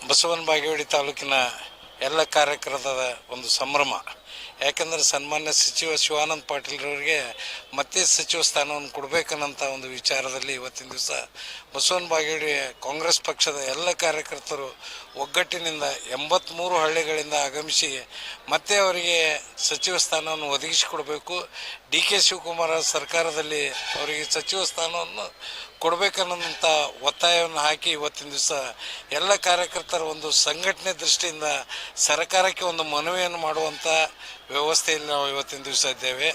ಬಸವನ ಬಾಗೇವಾಡಿ ತಾಲೂಕಿನ ಎಲ್ಲ ಕಾರ್ಯಕರ್ತರ ಒಂದು ಸಂಭ್ರಮ. ಯಾಕೆಂದರೆ ಸನ್ಮಾನ್ಯ ಸಚಿವ ಶಿವಾನಂದ ಪಾಟೀಲ್ರವರಿಗೆ ಮತ್ತೆ ಸಚಿವ ಸ್ಥಾನವನ್ನು ಕೊಡಬೇಕನ್ನಂಥ ಒಂದು ವಿಚಾರದಲ್ಲಿ ಇವತ್ತಿನ ದಿವಸ ಬಸವನ ಬಾಗೇವಾಡಿ ಕಾಂಗ್ರೆಸ್ ಪಕ್ಷದ ಎಲ್ಲ ಕಾರ್ಯಕರ್ತರು ಒಗ್ಗಟ್ಟಿನಿಂದ 83 ಹಳ್ಳಿಗಳಿಂದ ಆಗಮಿಸಿ ಮತ್ತೆ ಅವರಿಗೆ ಸಚಿವ ಸ್ಥಾನವನ್ನು ಒದಗಿಸಿಕೊಡಬೇಕು. ಡಿ ಕೆ ಶಿವಕುಮಾರ್ ಸರ್ಕಾರದಲ್ಲಿ ಅವರಿಗೆ ಸಚಿವ ಸ್ಥಾನವನ್ನು ಕೊಡಬೇಕನ್ನೋಂಥ ಒತ್ತಾಯವನ್ನು ಹಾಕಿ ಇವತ್ತಿನ ದಿವಸ ಎಲ್ಲ ಕಾರ್ಯಕರ್ತರ ಒಂದು ಸಂಘಟನೆ ದೃಷ್ಟಿಯಿಂದ ಸರ್ಕಾರಕ್ಕೆ ಒಂದು ಮನವಿಯನ್ನು ಮಾಡುವಂಥ ವ್ಯವಸ್ಥೆಯಲ್ಲಿ ನಾವು ಇವತ್ತಿನ ದಿವಸ ಇದ್ದೇವೆ.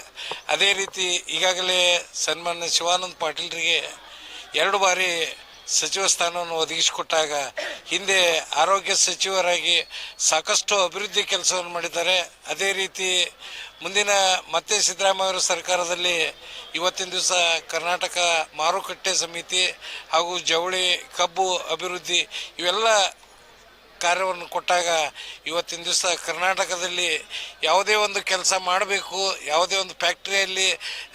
ಅದೇ ರೀತಿ ಈಗಾಗಲೇ ಸನ್ಮಾನ್ಯ ಶಿವಾನಂದ ಪಾಟೀಲ್ರಿಗೆ 2 ಬಾರಿ ಸಚಿವ ಸ್ಥಾನವನ್ನು ಒದಗಿಸಿಕೊಟ್ಟಾಗ ಹಿಂದೆ ಆರೋಗ್ಯ ಸಚಿವರಾಗಿ ಸಾಕಷ್ಟು ಅಭಿವೃದ್ಧಿ ಕೆಲಸವನ್ನು ಮಾಡಿದ್ದಾರೆ. ಅದೇ ರೀತಿ ಮುಂದಿನ ಮತ್ತೆ ಸಿದ್ದರಾಮಯ್ಯ ಸರ್ಕಾರದಲ್ಲಿ ಇವತ್ತಿನ ದಿವಸ ಕರ್ನಾಟಕ ಮಾರುಕಟ್ಟೆ ಸಮಿತಿ ಹಾಗೂ ಜವಳಿ ಕಬ್ಬು ಅಭಿವೃದ್ಧಿ ಇವೆಲ್ಲ ಕಾರ್ಯವನ್ನು ಕೊಟ್ಟಾಗ ಇವತ್ತಿನ ದಿವಸ ಕರ್ನಾಟಕದಲ್ಲಿ ಯಾವುದೇ ಒಂದು ಕೆಲಸ ಮಾಡಬೇಕು, ಯಾವುದೇ ಒಂದು ಫ್ಯಾಕ್ಟ್ರಿಯಲ್ಲಿ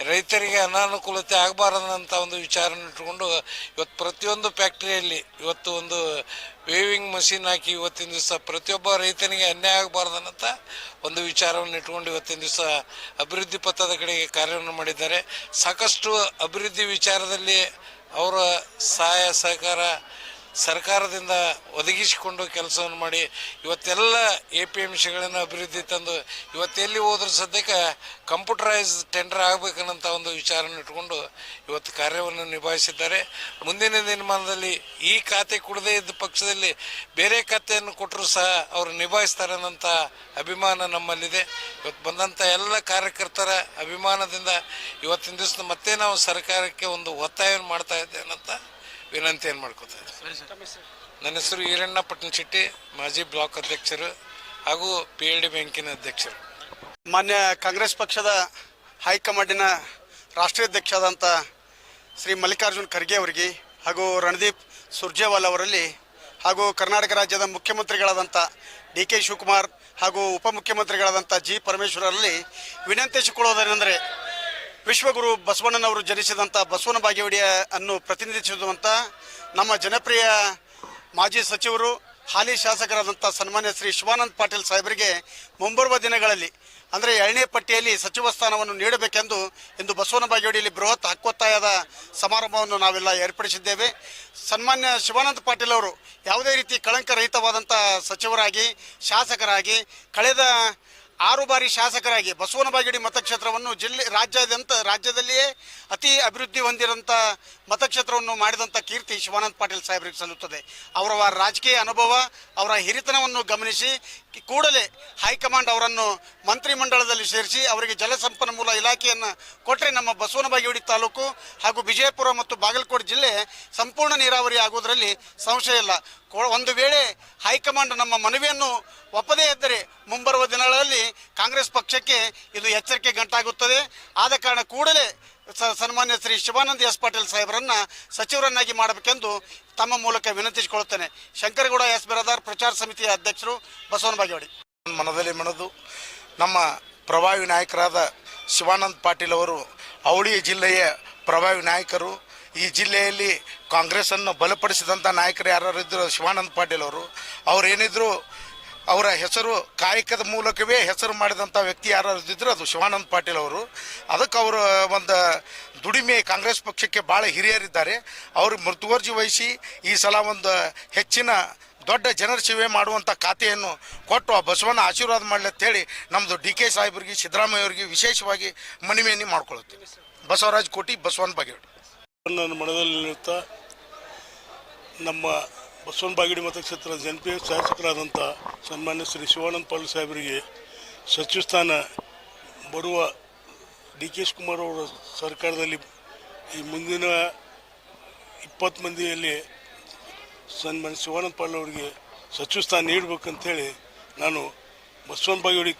ರೈತರಿಗೆ ಅನಾನುಕೂಲತೆ ಆಗಬಾರದಂಥ ಒಂದು ವಿಚಾರನ ಇಟ್ಕೊಂಡು ಇವತ್ತು ಪ್ರತಿಯೊಂದು ಫ್ಯಾಕ್ಟ್ರಿಯಲ್ಲಿ ಇವತ್ತು ಒಂದು ವೇವಿಂಗ್ ಮಷಿನ್ ಹಾಕಿ ಇವತ್ತಿನ ದಿವಸ ಪ್ರತಿಯೊಬ್ಬ ರೈತನಿಗೆ ಅನ್ಯಾಯ ಆಗಬಾರ್ದನ್ನಂಥ ಒಂದು ವಿಚಾರವನ್ನು ಇಟ್ಕೊಂಡು ಇವತ್ತಿನ ದಿವಸ ಅಭಿವೃದ್ಧಿ ಪಥದ ಕಡೆಗೆ ಕಾರ್ಯವನ್ನು ಮಾಡಿದ್ದಾರೆ. ಸಾಕಷ್ಟು ಅಭಿವೃದ್ಧಿ ವಿಚಾರದಲ್ಲಿ ಅವರ ಸಹಾಯ ಸಹಕಾರ ಸರ್ಕಾರದಿಂದ ಒದಗಿಸಿಕೊಂಡು ಕೆಲಸವನ್ನು ಮಾಡಿ ಇವತ್ತೆಲ್ಲ APMCಗಳನ್ನು ಅಭಿವೃದ್ಧಿ ತಂದು ಇವತ್ತೆಲ್ಲಿ ಹೋದ್ರೂ ಸದ್ಯಕ್ಕೆ ಕಂಪ್ಯೂಟರೈಸ್ ಟೆಂಡರ್ ಆಗಬೇಕನ್ನಂಥ ಒಂದು ವಿಚಾರವನ್ನು ಇಟ್ಕೊಂಡು ಇವತ್ತು ಕಾರ್ಯವನ್ನು ನಿಭಾಯಿಸಿದ್ದಾರೆ. ಮುಂದಿನ ದಿನಮಾನದಲ್ಲಿ ಈ ಖಾತೆ ಕೊಡದೇ ಇದ್ದ ಪಕ್ಷದಲ್ಲಿ ಬೇರೆ ಖಾತೆಯನ್ನು ಕೊಟ್ಟರೂ ಸಹ ಅವರು ನಿಭಾಯಿಸ್ತಾರೆ ಅನ್ನೋಂಥ ಅಭಿಮಾನ ನಮ್ಮಲ್ಲಿದೆ. ಇವತ್ತು ಬಂದಂಥ ಎಲ್ಲ ಕಾರ್ಯಕರ್ತರ ಅಭಿಮಾನದಿಂದ ಇವತ್ತಿನ ದಿವಸ ಮತ್ತೆ ನಾವು ಸರ್ಕಾರಕ್ಕೆ ಒಂದು ಒತ್ತಾಯವನ್ನು ಮಾಡ್ತಾ ಇದ್ದೇವೆ ಅನ್ನೋಂಥ ವಿನಂತಿಯನ್ನು ಮಾಡ್ಕೋತಾ ಇದ್ದಾರೆ. ನನ್ನ ಹೆಸರು ಈರಣ್ಣ ಪಟ್ಟಣಶೆಟ್ಟಿ, ಮಾಜಿ ಬ್ಲಾಕ್ ಅಧ್ಯಕ್ಷರು ಹಾಗೂ PLD ಬ್ಯಾಂಕಿನ ಅಧ್ಯಕ್ಷರು. ಮಾನ್ಯ ಕಾಂಗ್ರೆಸ್ ಪಕ್ಷದ ಹೈಕಮಾಂಡಿನ ರಾಷ್ಟ್ರೀಯ ಅಧ್ಯಕ್ಷರಾದಂಥ ಶ್ರೀ ಮಲ್ಲಿಕಾರ್ಜುನ್ ಖರ್ಗೆ ಅವರಿಗೆ ಹಾಗೂ ರಣದೀಪ್ ಸುರ್ಜೇವಾಲಾ ಅವರಲ್ಲಿ ಹಾಗೂ ಕರ್ನಾಟಕ ರಾಜ್ಯದ ಮುಖ್ಯಮಂತ್ರಿಗಳಾದಂಥ DK ಶಿವಕುಮಾರ್ ಹಾಗೂ ಉಪಮುಖ್ಯಮಂತ್ರಿಗಳಾದಂಥ G ಪರಮೇಶ್ವರಲ್ಲಿ ವಿನಂತಿಸಿಕೊಳ್ಳೋದೇನೆಂದರೆ, ವಿಶ್ವಗುರು ಬಸವಣ್ಣನವರು ಜನಿಸಿದಂಥ ಬಸವನ ಬಾಗೇವಾಡಿಯ ಅನ್ನು ಪ್ರತಿನಿಧಿಸುವಂಥ ನಮ್ಮ ಜನಪ್ರಿಯ ಮಾಜಿ ಸಚಿವರು ಹಾಲಿ ಶಾಸಕರಾದಂಥ ಸನ್ಮಾನ್ಯ ಶ್ರೀ ಶಿವಾನಂದ ಪಾಟೀಲ್ ಸಾಹೇಬರಿಗೆ ಮುಂಬರುವ ದಿನಗಳಲ್ಲಿ ಅಂದರೆ 2ನೇ ಪಟ್ಟಿಯಲ್ಲಿ ಸಚಿವ ಸ್ಥಾನವನ್ನು ನೀಡಬೇಕೆಂದು ಇಂದು ಬಸವನ ಬಾಗೇವಾಡಿಯಲ್ಲಿ ಬೃಹತ್ ಹಕ್ಕೊತ್ತಾಯದ ಸಮಾರಂಭವನ್ನು ನಾವೆಲ್ಲ ಏರ್ಪಡಿಸಿದ್ದೇವೆ. ಸನ್ಮಾನ್ಯ ಶಿವಾನಂದ ಪಾಟೀಲ್ ಅವರು ಯಾವುದೇ ರೀತಿ ಕಳಂಕರಹಿತವಾದಂಥ ಸಚಿವರಾಗಿ ಶಾಸಕರಾಗಿ ಕಳೆದ 6 ಬಾರಿ ಶಾಸಕರಾಗಿ ಬಸವನ ಬಾಗೇವಾಡಿ ಮತಕ್ಷೇತ್ರವನ್ನು ರಾಜ್ಯದಲ್ಲಿಯೇ ಅತಿ ಅಭಿವೃದ್ಧಿ ಹೊಂದಿರೋಂಥ ಮತಕ್ಷೇತ್ರವನ್ನು ಮಾಡಿದಂಥ ಕೀರ್ತಿ ಶಿವಾನಂದ ಪಾಟೀಲ್ ಸಾಹೇಬರಿಗೆ ಸಲ್ಲುತ್ತದೆ. ಅವರ ರಾಜಕೀಯ ಅನುಭವ, ಅವರ ಹಿರಿತನವನ್ನು ಗಮನಿಸಿ ಕೂಡಲೇ ಹೈಕಮಾಂಡ್ ಅವರನ್ನು ಮಂತ್ರಿಮಂಡಲದಲ್ಲಿ ಸೇರಿಸಿ ಅವರಿಗೆ ಜಲಸಂಪನ್ಮೂಲ ಇಲಾಖೆಯನ್ನು ಕೊಟ್ಟರೆ ನಮ್ಮ ಬಸವನ ಬಾಗೇವಾಡಿ ತಾಲೂಕು ಹಾಗೂ ವಿಜಯಪುರ ಮತ್ತು ಬಾಗಲಕೋಟೆ ಜಿಲ್ಲೆ ಸಂಪೂರ್ಣ ನೀರಾವರಿ ಆಗುವುದರಲ್ಲಿ ಸಂಶಯ ಇಲ್ಲ. ಒಂದು ವೇಳೆ ಹೈಕಮಾಂಡ್ ನಮ್ಮ ಮನವಿಯನ್ನು ಒಪ್ಪದೇ ಇದ್ದರೆ ಮುಂಬರುವ ದಿನಗಳಲ್ಲಿ ಕಾಂಗ್ರೆಸ್ ಪಕ್ಷಕ್ಕೆ ಇದು ಎಚ್ಚರಿಕೆ ಗಂಟಾಗುತ್ತದೆ. ಆದ ಕಾರಣ ಕೂಡಲೇ ಸನ್ಮಾನ್ಯ ಶ್ರೀ ಶಿವಾನಂದ ಎಸ್ ಪಾಟೀಲ್ ಸಾಹೇಬರನ್ನ ಸಚಿವರನ್ನಾಗಿ ಮಾಡಬೇಕೆಂದು ತಮ್ಮ ಮೂಲಕ ವಿನಂತಿಸಿಕೊಳ್ಳುತ್ತೇನೆ. ಶಂಕರಗೌಡ ಎಸ್ ಬಿರಾದಾರ್, ಪ್ರಚಾರ ಸಮಿತಿಯ ಅಧ್ಯಕ್ಷರು, ಬಸವನ ಬಾಗೇವಾಡಿ. ಮನದಲ್ಲಿ ಮನದು ನಮ್ಮ ಪ್ರಭಾವಿ ನಾಯಕರಾದ ಶಿವಾನಂದ ಪಾಟೀಲ್ ಅವರು ಅವಳಿ ಜಿಲ್ಲೆಯ ಪ್ರಭಾವಿ ನಾಯಕರು. ಈ ಜಿಲ್ಲೆಯಲ್ಲಿ ಕಾಂಗ್ರೆಸ್ಸನ್ನು ಬಲಪಡಿಸಿದಂಥ ನಾಯಕರು ಯಾರು ಇದ್ದರು ಶಿವಾನಂದ ಪಾಟೀಲ್ ಅವರು. ಅವರೇನಿದ್ರು ಅವರ ಹೆಸರು ಕಾಯಕದ ಮೂಲಕವೇ ಹೆಸರು ಮಾಡಿದಂಥ ವ್ಯಕ್ತಿ ಯಾರು ಇದ್ದರು ಅದು ಶಿವಾನಂದ ಪಾಟೀಲ್ ಅವರು. ಅದಕ್ಕೆ ಅವರು ಒಂದು ದುಡಿಮೆ ಕಾಂಗ್ರೆಸ್ ಪಕ್ಷಕ್ಕೆ ಭಾಳ ಹಿರಿಯರಿದ್ದಾರೆ. ಅವರು ಮುತುವರ್ಜಿ ವಹಿಸಿ ಈ ಸಲ ಒಂದು ಹೆಚ್ಚಿನ ದೊಡ್ಡ ಜನರ ಸೇವೆ ಮಾಡುವಂಥ ಖಾತೆಯನ್ನು ಕೊಟ್ಟು ಆ ಬಸವನ ಆಶೀರ್ವಾದ ಮಾಡಲಿ ಅಂತೇಳಿ ನಮ್ಮದು DK ಸಾಹೇಬರಿಗೆ, ಸಿದ್ದರಾಮಯ್ಯ ಅವರಿಗೆ ವಿಶೇಷವಾಗಿ ಮನವಿಯನ್ನು ಮಾಡ್ಕೊಳ್ತೀವಿ. ಬಸವರಾಜ್ ಕೋಟಿ, ಬಸವನ ಬಾಗೇವಾಡಿ. ನನ್ನ ಮನದಲ್ಲಿ ನಿಲ್ಲುತ್ತಾ ನಮ್ಮ ಬಸವನ ಬಾಗೇವಾಡಿ ಮತಕ್ಷೇತ್ರದ ಜನಪ್ರಿಯ ಶಾಸಕರಾದಂಥ ಸನ್ಮಾನ್ಯ ಶ್ರೀ ಶಿವಾನಂದ ಪಾಟೀಲ್ ಸಾಹೇಬರಿಗೆ ಸಚಿವ ಸ್ಥಾನ ಬರುವ DK ಶಿವಕುಮಾರ್ ಅವರ ಸರ್ಕಾರದಲ್ಲಿ ಈ ಮುಂದಿನ 20 ಮಂದಿಯಲ್ಲಿ ಸನ್ಮಾನ್ಯ ಶಿವಾನಂದ ಪಾಟೀಲ್ ಅವರಿಗೆ ಸಚಿವ ಸ್ಥಾನ ನೀಡಬೇಕಂತೇಳಿ ನಾನು ಬಸವನ ಬಾಗೇವಾಡಿ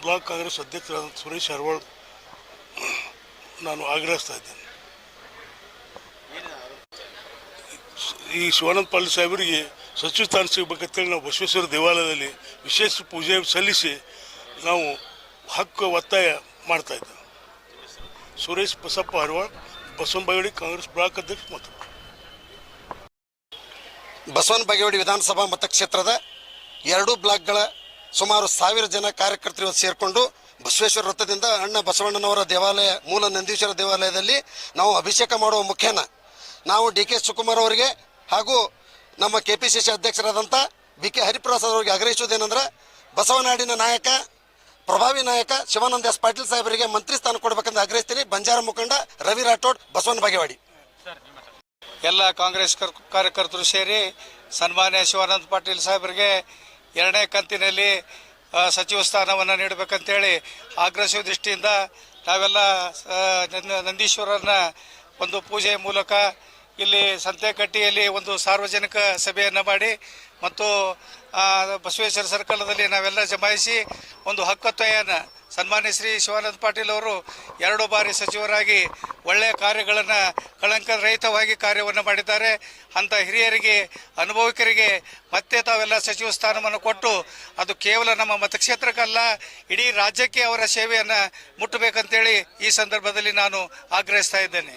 ಬ್ಲಾಕ್ ಕಾಂಗ್ರೆಸ್ ಅಧ್ಯಕ್ಷರಾದ ಸುರೇಶ್ ಹರವಾಳ್ ನಾನು ಆಗ್ರಹಿಸ್ತಾ ಇದ್ದೇನೆ. ಈ ಶಿವಾನಂದ ಪಾಟೀಲ್ ಸಾಹೇಬರಿಗೆ ಸಚಿವ ಸ್ಥಾನ ಸಿಗಬೇಕಂತೇಳಿ ನಾವು ಬಸವೇಶ್ವರ ದೇವಾಲಯದಲ್ಲಿ ವಿಶೇಷ ಪೂಜೆ ಸಲ್ಲಿಸಿ ನಾವು ಹಕ್ಕು ಒತ್ತಾಯ ಮಾಡ್ತಾ ಇದ್ದೇವೆ. ಸುರೇಶ್ ಬಸಪ್ಪ ಹರವಾಳ್, ಬಸವನ ಬಾಗೇವಾಡಿ ಕಾಂಗ್ರೆಸ್ ಬ್ಲಾಕ್ ಅಧ್ಯಕ್ಷ ಮತ್ತು ಬಸವನ ಬಾಗೇವಾಡಿ ವಿಧಾನಸಭಾ ಮತಕ್ಷೇತ್ರದ 2 ಬ್ಲಾಕ್ಗಳ ಸುಮಾರು 1000 ಜನ ಕಾರ್ಯಕರ್ತರು ಸೇರಿಕೊಂಡು ಬಸವೇಶ್ವರ ವೃತ್ತದಿಂದ ಅಣ್ಣ ಬಸವಣ್ಣನವರ ದೇವಾಲಯ ಮೂಲ ನಂದೀಶ್ವರ ದೇವಾಲಯದಲ್ಲಿ ನಾವು ಅಭಿಷೇಕ ಮಾಡುವ ಮುಖೇನ ನಾವು ಡಿ ಕೆ ಶಿವಕುಮಾರ್ ಅವರಿಗೆ ಹಾಗೂ ನಮ್ಮ KPCC ಅಧ್ಯಕ್ಷರಾದಂಥ BK ಹರಿಪ್ರಸಾದ್ ಅವರಿಗೆ ಆಗ್ರಹಿಸುವುದೇನೆಂದ್ರೆ ಬಸವನಾಡಿನ ನಾಯಕ ಪ್ರಭಾವಿ ನಾಯಕ ಶಿವಾನಂದ ಎಸ್ ಪಾಟೀಲ್ ಸಾಹೇಬರಿಗೆ ಮಂತ್ರಿ ಸ್ಥಾನ ಕೊಡಬೇಕಂತ ಆಗ್ರಹಿಸ್ತೀನಿ. ಬಂಜಾರ ಮುಖಂಡ ರವಿ ರಾಠೋಡ್, ಬಸವನ ಬಾಗೇವಾಡಿ. ಎಲ್ಲ ಕಾಂಗ್ರೆಸ್ ಕಾರ್ಯಕರ್ತರು ಸೇರಿ ಸನ್ಮಾನ್ಯ ಶಿವಾನಂದ ಪಾಟೀಲ್ ಸಾಹೇಬರಿಗೆ 2ನೇ ಕಂತಿನಲ್ಲಿ ಸಚಿವ ಸ್ಥಾನವನ್ನು ನೀಡಬೇಕಂತೇಳಿ ಆಗ್ರಹಿಸುವ ದೃಷ್ಟಿಯಿಂದ ನಾವೆಲ್ಲ ನಂದೀಶ್ವರನ ಒಂದು ಪೂಜೆಯ ಮೂಲಕ ಇಲ್ಲಿ ಸಂತೆಕಟ್ಟಿಯಲ್ಲಿ ಒಂದು ಸಾರ್ವಜನಿಕ ಸಭೆಯನ್ನು ಮಾಡಿ ಮತ್ತು ಬಸವೇಶ್ವರ ಸರ್ಕಲದಲ್ಲಿ ನಾವೆಲ್ಲ ಜಮಾಯಿಸಿ ಒಂದು ಹಕ್ಕೊತ್ತಾಯನ ಸನ್ಮಾನ್ಯ ಶ್ರೀ ಶಿವಾನಂದ ಪಾಟೀಲ್ ಅವರು 2 ಬಾರಿ ಸಚಿವರಾಗಿ ಒಳ್ಳೆಯ ಕಾರ್ಯಗಳನ್ನು ಕಳಂಕರಹಿತವಾಗಿ ಕಾರ್ಯವನ್ನು ಮಾಡಿದ್ದಾರೆ. ಅಂಥ ಹಿರಿಯರಿಗೆ ಅನುಭವಿಕರಿಗೆ ಮತ್ತೆ ತಾವೆಲ್ಲ ಸಚಿವ ಸ್ಥಾನವನ್ನು ಕೊಟ್ಟು ಅದು ಕೇವಲ ನಮ್ಮ ಮತಕ್ಷೇತ್ರಕ್ಕಲ್ಲ ಇಡೀ ರಾಜ್ಯಕ್ಕೆ ಅವರ ಸೇವೆಯನ್ನು ಮುಟ್ಟಬೇಕಂತೇಳಿ ಈ ಸಂದರ್ಭದಲ್ಲಿ ನಾನು ಆಗ್ರಹಿಸ್ತಾ ಇದ್ದೇನೆ.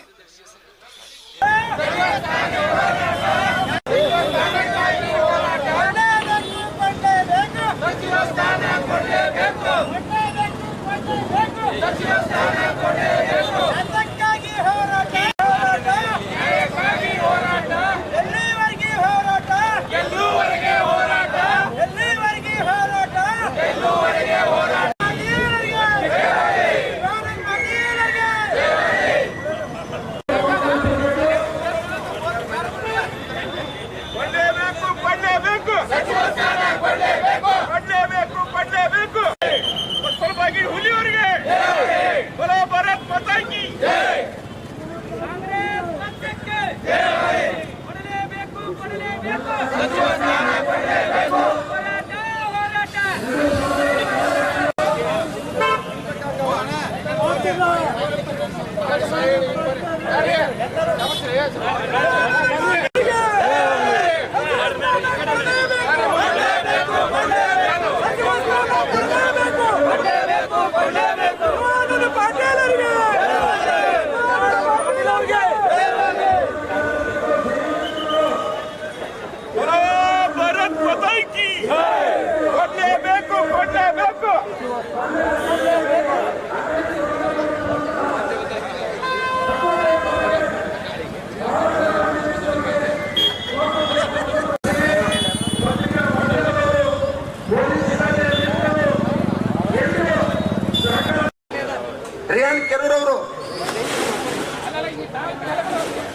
ರಿಯಾನ್ ಕೆರೂರ್ ಅವರು,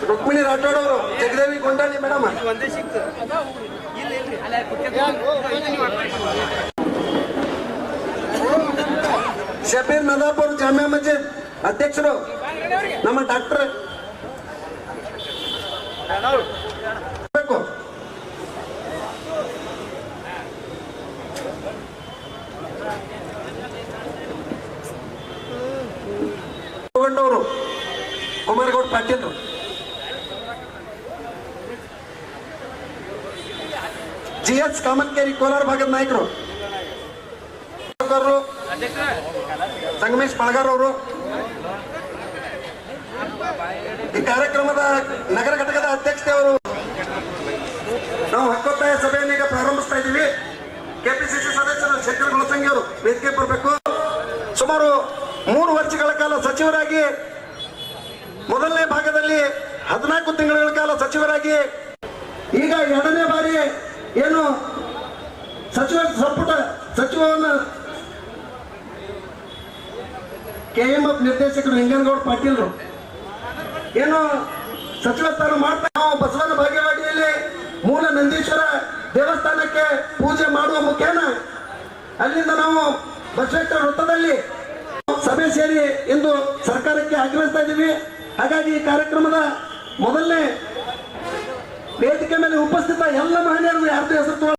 ರುಕ್ಮಿಣಿ ರಾಠೋಡ್ ಅವರು, ಜಗದೇವಿ ಗೊಂಡಾಳಿ ಮೇಡಮ್, ಶಬೀರ್ ನದಾಪುರ್ ಜಾಮಿಯಾ ಮಸ್ಜಿದ್ ಅಧ್ಯಕ್ಷರು, ನಮ್ಮ ಡಾಕ್ಟರ್ ಅವರು, ಕುಮಾರಗೌಡ ಪಾಟೀಲ್, GS ಕಾಮನ್ಕೇರಿ ಕೋಲಾರ ಭಾಗದ ನಾಯಕರು, ಸಂಗಮೇಶ್ ಪಾಳ್ಗಾರ್ ಅವರು, ಈ ಕಾರ್ಯಕ್ರಮದ ನಗರ ಘಟಕದ ಅಧ್ಯಕ್ಷತೆ ಅವರು. ನಾವು ಹಕ್ಕೊತ್ತಾಯ ಸಭೆಯನ್ನು ಈಗ ಪ್ರಾರಂಭಿಸ್ತಾ ಇದ್ದೀವಿ. KPCC ಸದಸ್ಯರು ಶಂಕರ್ ಗುಣಸಂಗಿ ಅವರು ವೇದಿಕೆ ಬರಬೇಕು. ಸುಮಾರು 3 ವರ್ಷಗಳ ಕಾಲ ಸಚಿವರಾಗಿ, ಮೊದಲನೇ ಭಾಗದಲ್ಲಿ 14 ತಿಂಗಳ ಕಾಲ ಸಚಿವರಾಗಿ, ಈಗ 2ನೇ ಬಾರಿ ಏನು ಸಚಿವ ಸಂಪುಟ ಸಚಿವವನ್ನು KMF ನಿರ್ದೇಶಕರು ಲಿಂಗನಗೌಡ ಪಾಟೀಲ್ರು ಏನು ಸಚಿವ ಸ್ಥಾನ ಮಾಡ್ತಾ, ನಾವು ಬಸವನ ಬಾಗೇವಾಡಿಯಲ್ಲಿ ಮೂಲ ನಂದೀಶ್ವರ ದೇವಸ್ಥಾನಕ್ಕೆ ಪೂಜೆ ಮಾಡುವ ಮುಖೇನ ಅಲ್ಲಿಂದ ನಾವು ಬಸವೇಶ್ವರ ವೃತ್ತದಲ್ಲಿ ಸಭೆ ಸೇರಿ ಇಂದು ಸರ್ಕಾರಕ್ಕೆ ಆಗ್ರಹಿಸ್ತಾ ಇದ್ದೀವಿ. ಹಾಗಾಗಿ ಈ ಕಾರ್ಯಕ್ರಮದ ಮೊದಲನೇ ವೇದಿಕೆ ಮೇಲೆ ಉಪಸ್ಥಿತ ಎಲ್ಲ ಮಹಿಳೆಯರಿಗೂ ಯಾರ್ದು ಹೆಸರು